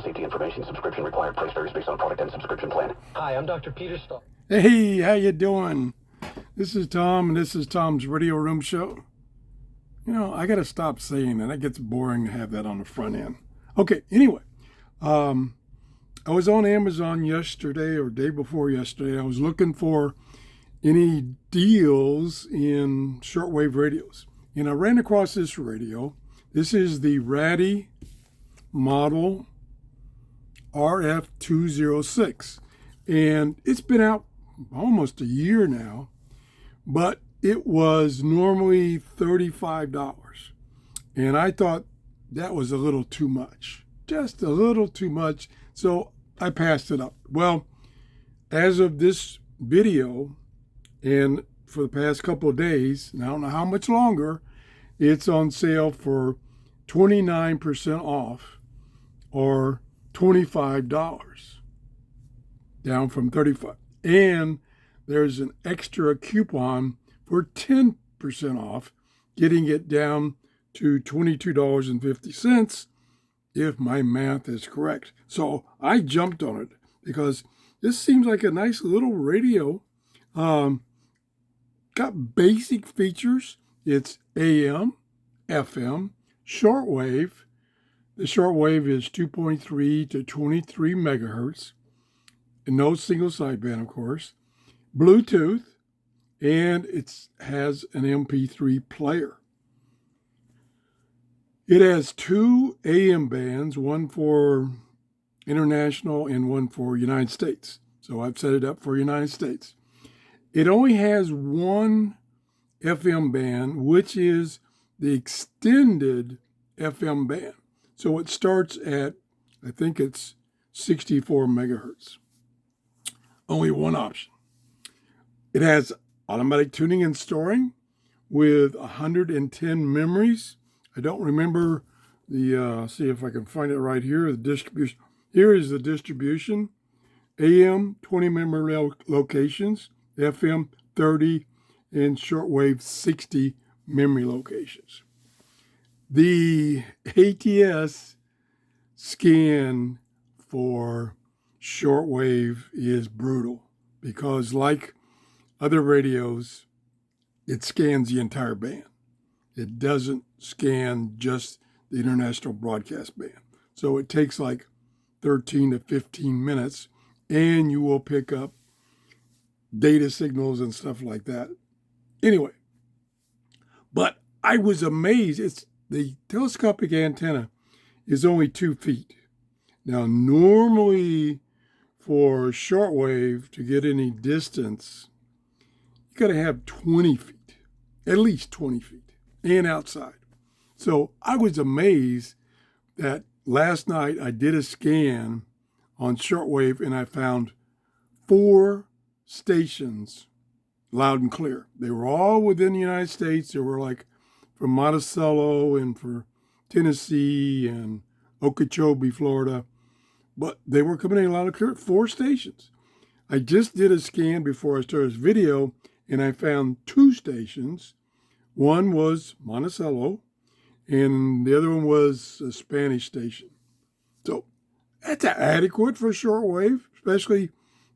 safety information. Subscription required. Price varies based on product and subscription plan. Hi, I'm Dr. Peter Stahl. Hey, how you doing? This is Tom, and this is Tom's Radio Room Show. You know, I got to stop saying that. It gets boring to have that on the front end. Okay, anyway, I was on Amazon yesterday or day before yesterday. I was looking for any deals in shortwave radios. And I ran across this radio. This is the Raddy model RF206. And it's been out almost a year now, but it was normally $35. And I thought that was a little too much, just a little too much. So I passed it up. Well, as of this video, and for the past couple of days, and I don't know how much longer, it's on sale for 29% off or $25, down from $35. And there's an extra coupon for 10% off, getting it down to $22.50 if my math is correct. So I jumped on it because this seems like a nice little radio. Got basic features. It's AM, FM, shortwave. The shortwave is 2.3 to 23 megahertz. And no single sideband, of course. Bluetooth, and it has an MP3 player. It has two AM bands, one for international and one for United States. So I've set it up for United States. It only has one FM band, which is the extended FM band. So it starts at, I think it's 64 megahertz. Only one option. It has automatic tuning and storing with 110 memories. I don't remember the, see if I can find it right here, the distribution. Here is the distribution. AM, 20 memory locations, FM, 30, and shortwave, 60 memory locations. The ATS scan for shortwave is brutal because, like other radios, it scans the entire band. It doesn't scan just the international broadcast band. So it takes like 13 to 15 minutes, and you will pick up data signals and stuff like that. Anyway, but I was amazed. The telescopic antenna is only 2 feet. Now, normally for shortwave to get any distance, you got to have 20 feet, at least 20 feet, and outside. So I was amazed that last night I did a scan on shortwave and I found 4 stations loud and clear. They were all within the United States. They were like from Monticello and for Tennessee and Okeechobee, Florida. But they were coming in loud and clear. 4 stations. I just did a scan before I started this video, and I found 2 stations. One was Monticello, and the other one was a Spanish station. So that's adequate for shortwave, especially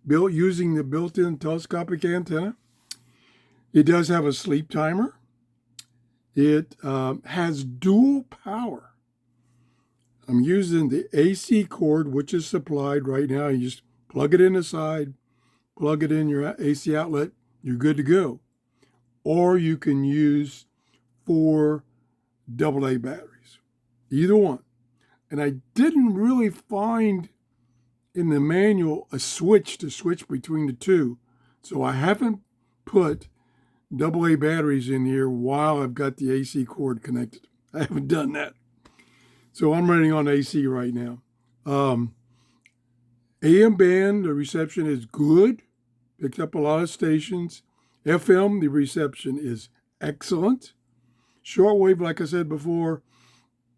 using the built-in telescopic antenna. It does have a sleep timer. It has dual power. I'm using the AC cord, which is supplied right now. You just plug it in the side, plug it in your AC outlet, you're good to go. Or you can use 4 AA batteries, either one. And I didn't really find in the manual a switch to switch between the two. So I haven't put AA batteries in here while I've got the AC cord connected. I haven't done that. So I'm running on AC right now. AM band, the reception is good. Picked up a lot of stations. FM, the reception is excellent. Shortwave, like I said before,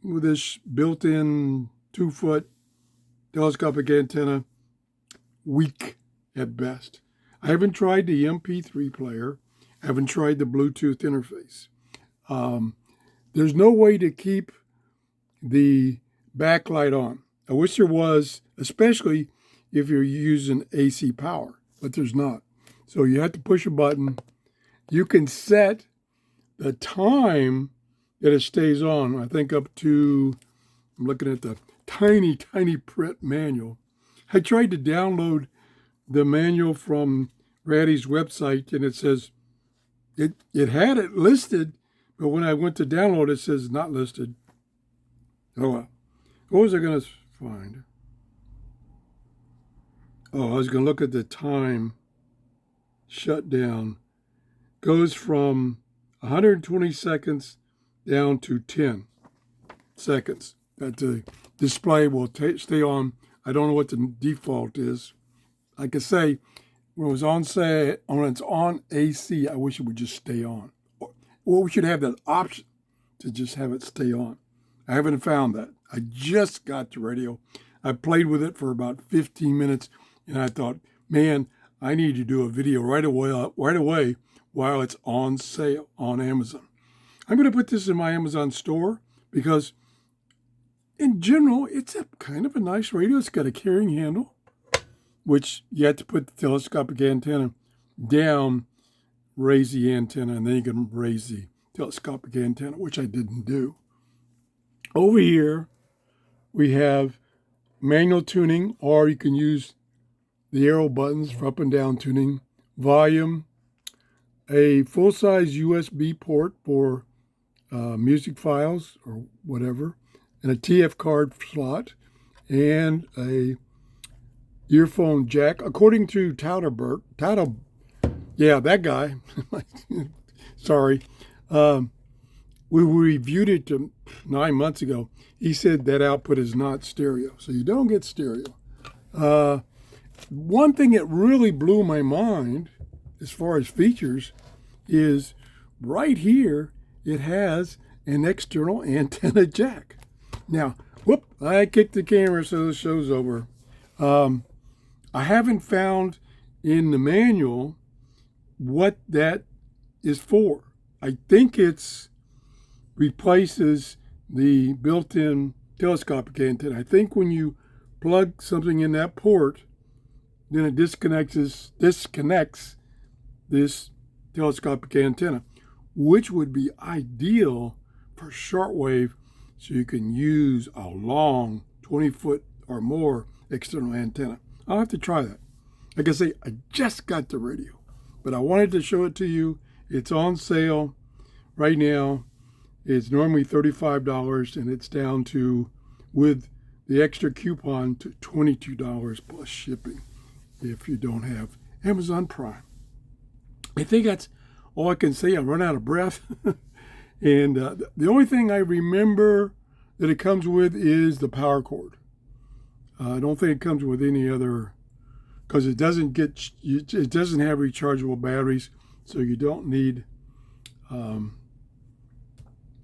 with this built-in 2-foot telescopic antenna, weak at best. I haven't tried the MP3 player. I haven't tried the Bluetooth interface. There's no way to keep the backlight on. I wish there was, especially if you're using AC power, but there's not. So you have to push a button. You can set the time that it stays on. I think up to, I'm looking at the tiny, tiny print manual. I tried to download the manual from Raddy's website, and it says it had it listed, but when I went to download, it says not listed. Oh, well. What was I going to find? Oh, I was going to look at the time shutdown. Goes from 120 seconds down to 10 seconds. That the display will stay on. I don't know what the default is. Like I say, when it's on AC, I wish it would just stay on. Or we should have that option to just have it stay on. I haven't found that. I just got the radio. I played with it for about 15 minutes, and I thought, man, I need to do a video right away while it's on sale on Amazon. I'm going to put this in my Amazon store because in general, it's a kind of a nice radio. It's got a carrying handle, which you have to put the telescopic antenna down, raise the antenna, and then you can raise the telescopic antenna, which I didn't do. Over here, we have manual tuning, or you can use the arrow buttons for up and down tuning, volume, a full-size USB port for music files or whatever, and a TF card slot, and a earphone jack. According to yeah, that guy, sorry, we reviewed it 9 months ago. He said that output is not stereo, so you don't get stereo. One thing that really blew my mind as far as features is right here, it has an external antenna jack. Now, whoop, I kicked the camera so the show's over. I haven't found in the manual what that is for. I think it's replaces the built-in telescopic antenna. I think when you plug something in that port, then it disconnects this telescopic antenna, which would be ideal for shortwave, so you can use a long 20-foot or more external antenna. I'll have to try that. Like I say, I just got the radio, but I wanted to show it to you. It's on sale right now. It's normally $35, and it's down to, with the extra coupon, to $22 plus shipping if you don't have Amazon Prime. I think that's all I can say. I run out of breath. And the only thing I remember that it comes with is the power cord. I don't think it comes with any other, because it doesn't have rechargeable batteries, so you don't need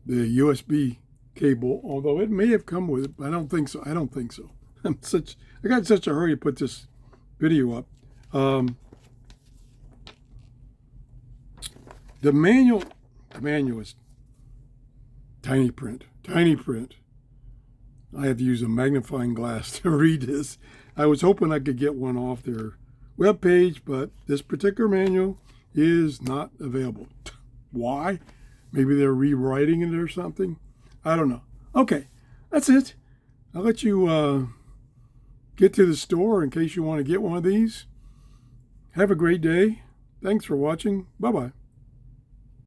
the USB cable, although it may have come with it, but I don't think so. I got such a hurry to put this video up. The manual is tiny print. I have to use a magnifying glass to read this. I was hoping I could get one off their webpage, but this particular manual is not available. Why? Maybe they're rewriting it or something. I don't know. Okay, that's it. I'll let you get to the store in case you want to get one of these. Have a great day. Thanks for watching. Bye-bye.